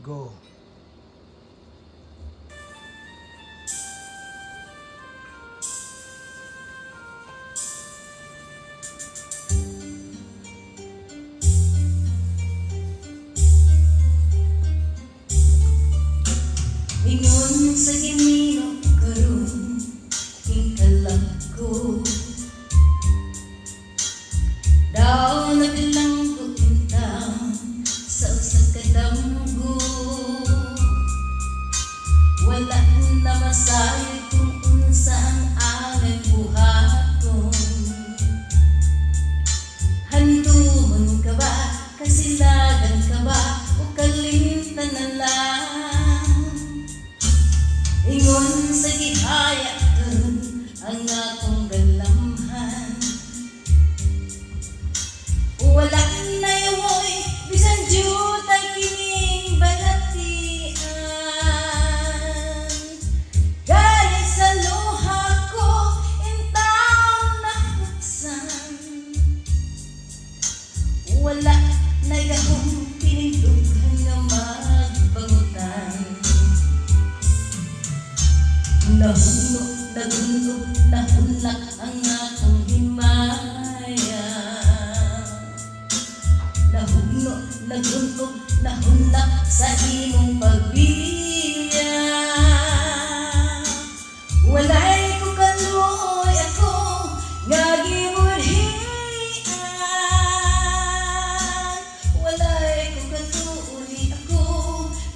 Go. Ingon sa Ginoo karon ikalag ko, daw naglanggo intang sa usa ka damgo. Wala na masayo kung unsa ang aming buhaton. Handumon ka ba, kasilagan ka ba, o kalimtan na lang? Ingon sa gihayatan ang akong galamhan. Wala na yawoy, bisan jutay kining balatian. Gaya sa luha ko, intaw na buksan. Wala na yakong pinindughan nga magbangutan. Nahunok, nahunlak ang akong himaya. Nahunok, nahunlak sa imong pagbiya. Walay ko kaluoy ako nga gibudhian. Walay ko kaluoy ako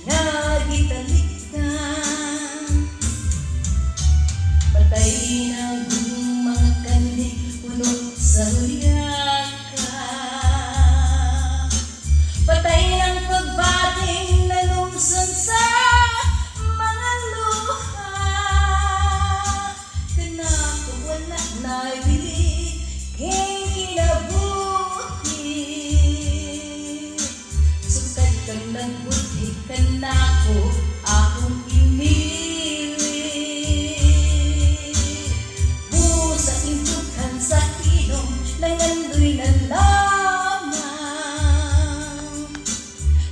nga gitalikdan. Patay na mga kanhi puno sa huyaka. Patay ng pagbating na lumsan sa mga luha. Kanako wala na ibili king kinabuhi. Sukad kang nagbuti kanako akong inili. Busa indukan sa ilong nangandoy na lamang.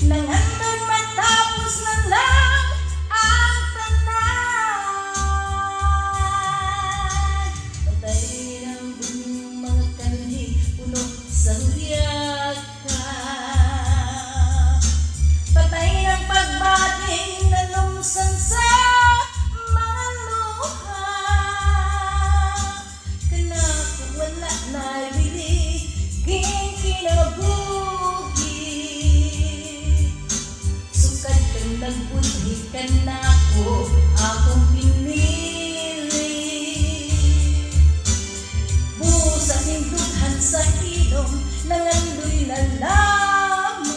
Nangandoy matapos na lang ang tanan. Patay ng mga kanhi puno sa huyaka. Patay ng pagbating na lumsan sa mga luha. Kanako wala na ibili king kinabuhi. Sukad kang nagbuti kanako akong pinili. Busa hindughan sa ilong nangandoy na lamang.